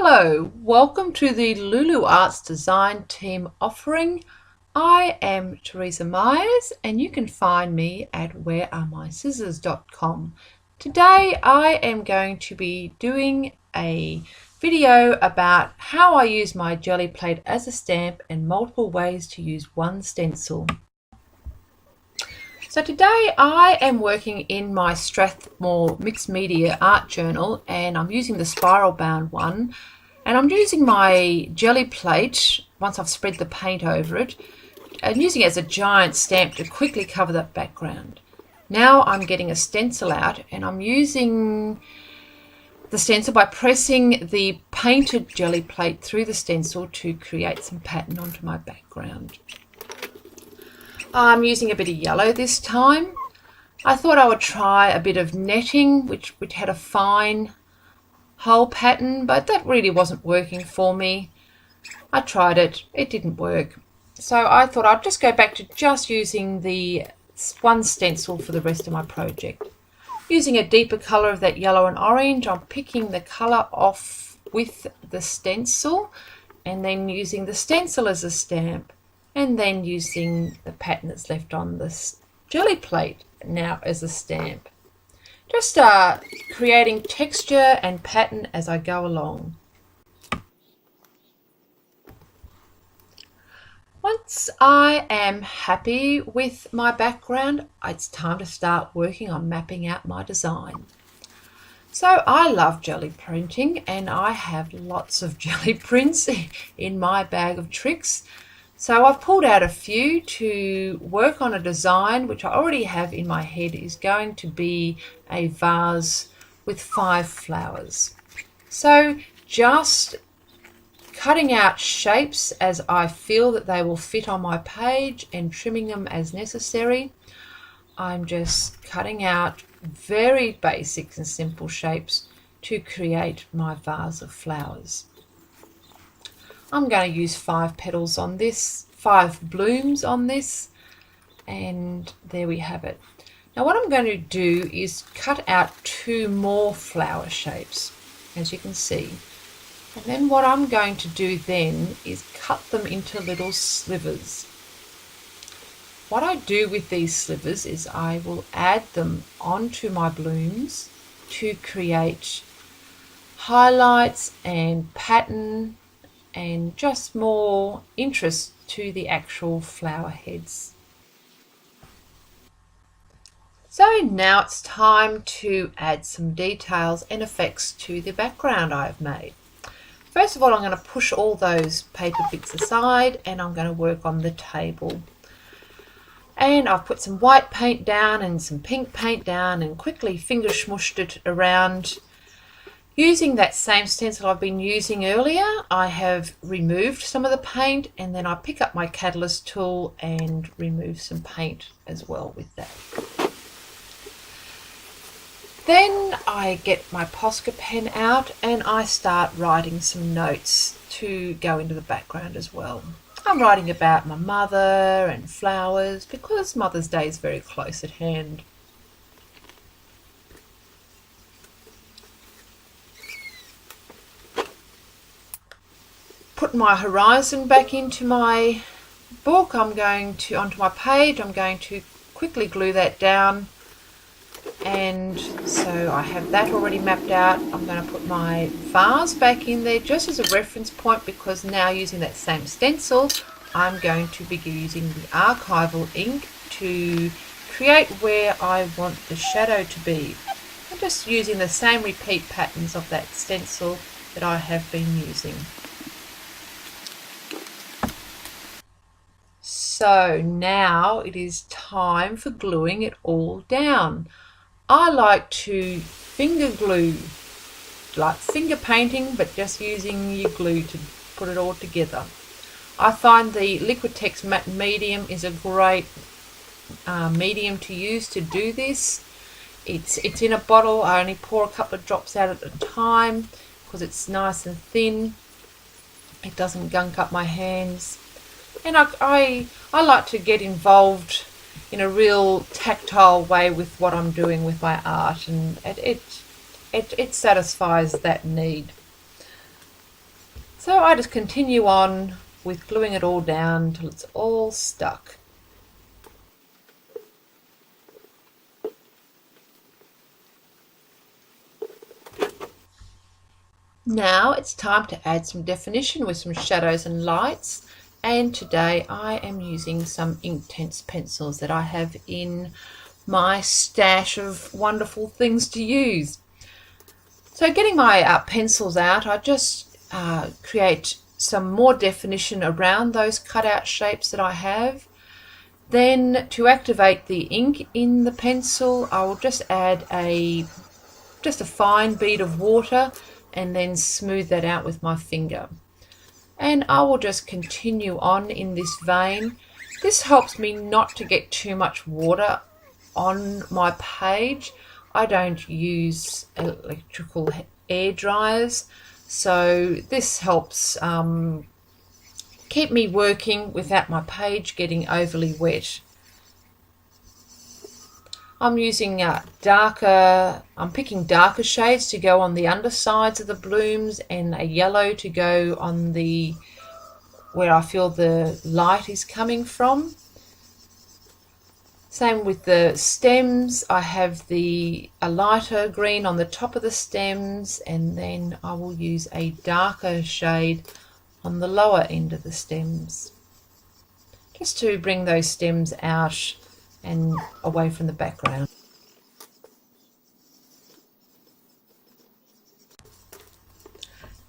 Hello, welcome to the Lulu Arts Design Team offering. I am Teresa Myers and you can find me at wherearemyscissors.com. Today I am going to be doing a video about how I use my Gelli plate as a stamp and multiple ways to use one stencil. So today I am working in my Strathmore Mixed Media Art Journal and I'm using the spiral bound one, and I'm using my Gelli plate once I've spread the paint over it and using it as a giant stamp to quickly cover that background. Now I'm getting a stencil out and I'm using the stencil by pressing the painted Gelli plate through the stencil to create some pattern onto my background. I'm using a bit of yellow this time. I thought I would try a bit of netting, which had a fine hole pattern, but that really wasn't working for me. I tried it, it didn't work. So I thought I'd just go back to just using the one stencil for the rest of my project. Using a deeper colour of that yellow and orange, I'm picking the colour off with the stencil and then using the stencil as a stamp, and then using the pattern that's left on this Gelli plate now as a stamp. Just creating texture and pattern as I go along. Once I am happy with my background, it's time to start working on mapping out my design. So I love Gelli printing and I have lots of Gelli prints in my bag of tricks. So I've pulled out a few to work on a design which I already have in my head is going to be a vase with 5 flowers. So just cutting out shapes as I feel that they will fit on my page and trimming them as necessary. I'm just cutting out very basic and simple shapes to create my vase of flowers. I'm going to use 5 petals on this, 5 blooms on this, and there we have it. Now what I'm going to do is cut out 2 more flower shapes, as you can see. And then what I'm going to do then is cut them into little slivers. What I do with these slivers is I will add them onto my blooms to create highlights and pattern and just more interest to the actual flower heads. So now it's time to add some details and effects to the background I've made. First of all, I'm going to push all those paper bits aside and I'm going to work on the table. And I've put some white paint down and some pink paint down and quickly finger smushed it around. Using that same stencil I've been using earlier, I have removed some of the paint and then I pick up my catalyst tool and remove some paint as well with that. Then I get my Posca pen out and I start writing some notes to go into the background as well. I'm writing about my mother and flowers because Mother's Day is very close at hand. Put my horizon back into my book. Onto my page, I'm going to quickly glue that down, and so I have that already mapped out. I'm going to put my vase back in there just as a reference point because now using that same stencil I'm going to be using the archival ink to create where I want the shadow to be. I'm just using the same repeat patterns of that stencil that I have been using. So now it is time for gluing it all down. I like to finger glue, like finger painting, but just using your glue to put it all together. I find the Liquitex matte medium is a great medium to use to do this. It's in a bottle. I only pour a couple of drops out at a time because it's nice and thin. It doesn't gunk up my hands. And I like to get involved in a real tactile way with what I'm doing with my art, and it satisfies that need. So I just continue on with gluing it all down until it's all stuck. Now it's time to add some definition with some shadows and lights, and today I am using some Inktense pencils that I have in my stash of wonderful things to use. So getting my pencils out, I just create some more definition around those cutout shapes that I have. Then to activate the ink in the pencil, I will just add just a fine bead of water and then smooth that out with my finger. And I will just continue on in this vein. This helps me not to get too much water on my page. I don't use electrical air dryers, so this helps keep me working without my page getting overly wet. I'm using I'm picking darker shades to go on the undersides of the blooms and a yellow to go on where I feel the light is coming from. Same with the stems. I have a lighter green on the top of the stems, and then I will use a darker shade on the lower end of the stems, just to bring those stems out and away from the background.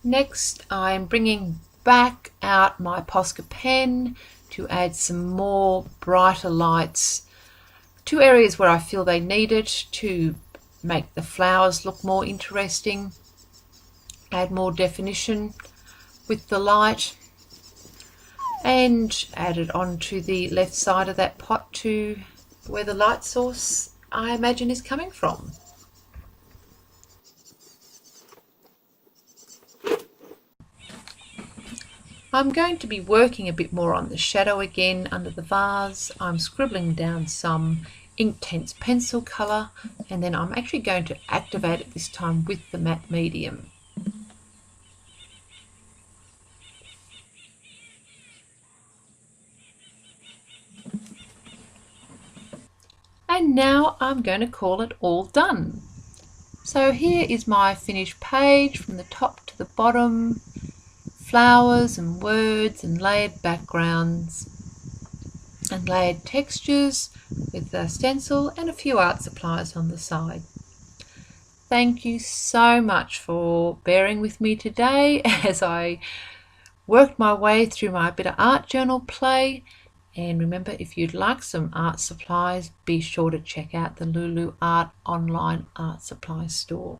Next, I'm bringing back out my Posca pen to add some more brighter lights to areas where I feel they need it, to make the flowers look more interesting, add more definition with the light, and add it onto the left side of that pot to where the light source I imagine is coming from. I'm going to be working a bit more on the shadow again under the vase. I'm scribbling down some Inktense pencil colour, and then I'm actually going to activate it this time with the matte medium. And now I'm going to call it all done. So here is my finished page from the top to the bottom. Flowers and words and layered backgrounds and layered textures with a stencil and a few art supplies on the side. Thank you so much for bearing with me today as I worked my way through my bit of art journal play. And remember, if you'd like some art supplies, be sure to check out the Lulu Art online art supply store.